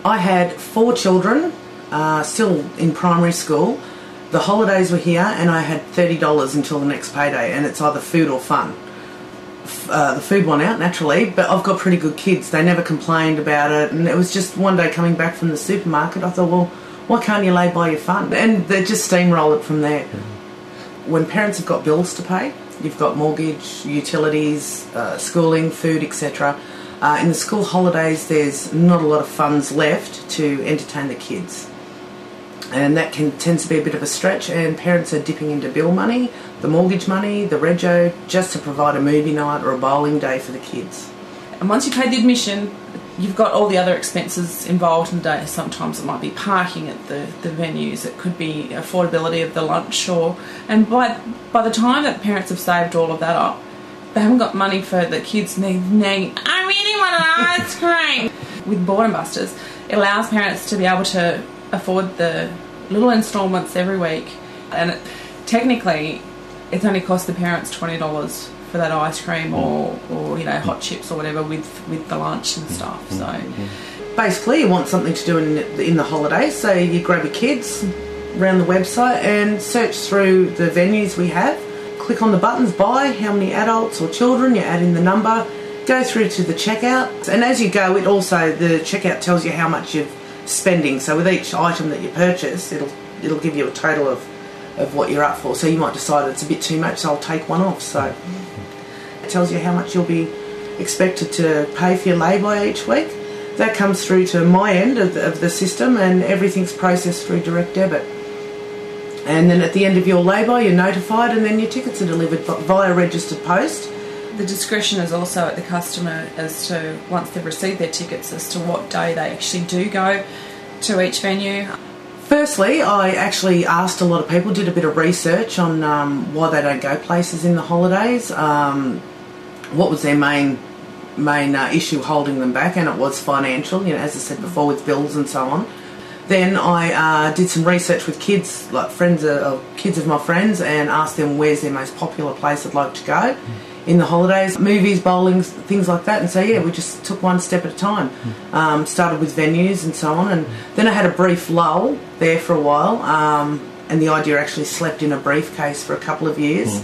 I had 4 children, still in primary school. The holidays were here, and I had $30 until the next payday, and it's either food or fun. The food won out, naturally, but I've got pretty good kids. They never complained about it, and it was just one day coming back from the supermarket, I thought, well, why can't you lay by your fun? And they just steamrolled it from there. When parents have got bills to pay, you've got mortgage, utilities, schooling, food, etc. In the school holidays, there's not a lot of funds left to entertain the kids. And that tends to be a bit of a stretch, and parents are dipping into bill money, the mortgage money, the rego, just to provide a movie night or a bowling day for the kids. And once you pay the admission, you've got all the other expenses involved in the day. Sometimes it might be parking at the venues, it could be affordability of the lunch, and by the time that parents have saved all of that up, they haven't got money for the kids nagging, I really want an ice cream. With Boredom Busters, it allows parents to be able to afford the little instalments every week, and technically it's only cost the parents $20 for that ice cream or hot chips or whatever with the lunch and stuff. So basically you want something to do in the holidays, so you grab your kids around the website and search through the venues we have, click on the buttons, buy, how many adults or children, you add in the number, go through to the checkout, and as you go the checkout tells you how much you're spending. So with each item that you purchase, it'll give you a total of what you're up for. So you might decide it's a bit too much, so I'll take one off. So it tells you how much you'll be expected to pay for your lay-by each week. That comes through to my end of the system, and everything's processed through direct debit. And then at the end of your lay-by, you're notified, and then your tickets are delivered via registered post. The discretion is also at the customer as to, once they've received their tickets, as to what day they actually do go to each venue. Firstly, I actually asked a lot of people, did a bit of research on why they don't go places in the holidays, what was their main issue holding them back, and it was financial, as I said before, with bills and so on. Then I did some research with kids, like kids of my friends, and asked them where's their most popular place they'd like to go in the holidays, movies, bowling, things like that. And so we just took one step at a time. Started with venues and so on, and then I had a brief lull there for a while, and the idea actually slept in a briefcase for a couple of years.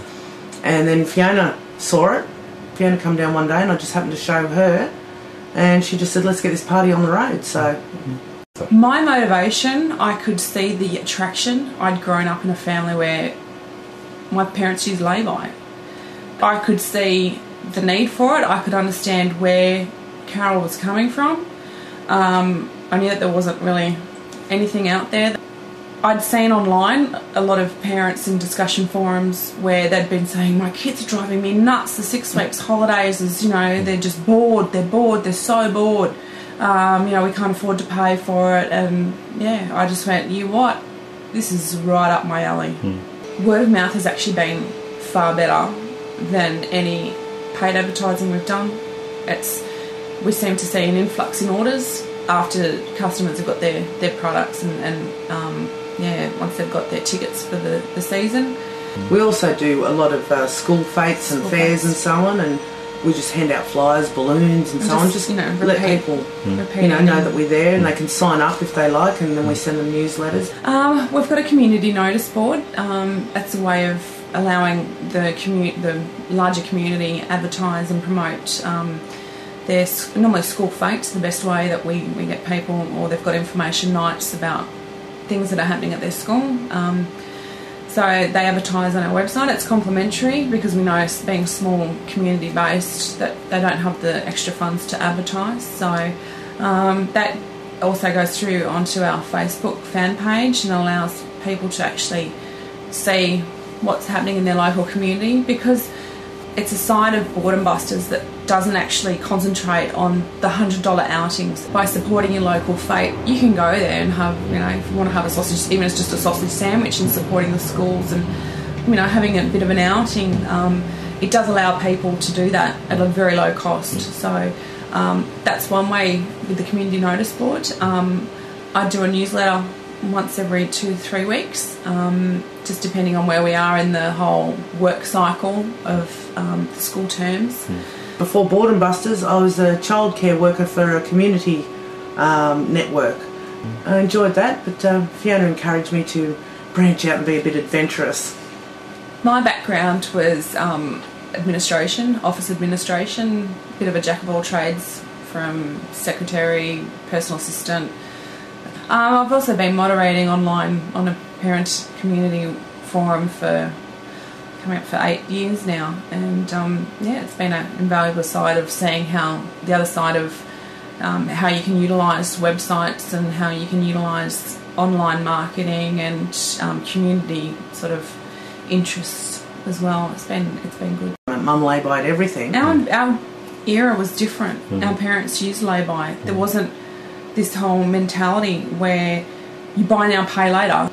And then Fiona saw it. Fiona come down one day, and I just happened to show her, and she just said, let's get this party on the road. So my motivation, I could see the attraction. I'd grown up in a family where my parents used lay-by. I could see the need for it. I could understand where Carol was coming from. I knew that there wasn't really anything out there. I'd seen online a lot of parents in discussion forums where they'd been saying, my kids are driving me nuts, the 6 weeks holidays is, they're just bored, they're so bored. We can't afford to pay for it, and I just went, you know what, this is right up my alley. Word of mouth has actually been far better than any paid advertising we've done. We seem to see an influx in orders after customers have got their products and once they've got their tickets for the season. We also do a lot of school fetes and fairs and so on, and we just hand out flyers, balloons and so on, just let people know that we're there, and they can sign up if they like, and then we send them newsletters. We've got a community notice board. That's a way of allowing the larger community advertise and promote normally school fetes, the best way that we get people, or they've got information nights about things that are happening at their school. So they advertise on our website. It's complimentary because we know, being small, community based, that they don't have the extra funds to advertise. So that also goes through onto our Facebook fan page and allows people to actually see what's happening in their local community, because it's a side of Boredom Busters that doesn't actually concentrate on the $100 outings. By supporting your local fete, you can go there and have, if you want to have a sausage, even if it's just a sausage sandwich, and supporting the schools and, having a bit of an outing. It does allow people to do that at a very low cost. So that's one way with the community notice board. I do a newsletter once every 2-3 weeks, just depending on where we are in the whole work cycle of the school terms. Before Boredom Busters, I was a childcare worker for a community network. I enjoyed that, but Fiona encouraged me to branch out and be a bit adventurous. My background was administration, office administration, a bit of a jack of all trades, from secretary, personal assistant. I've also been moderating online on a parent community forum for coming up for 8 years now, and it's been an invaluable side of seeing how the other side of how you can utilise websites and how you can utilise online marketing and community sort of interests as well. It's been good. Mum lay-by'd everything. Our era was different. Our parents used lay-by. There wasn't this whole mentality where you buy now, pay later.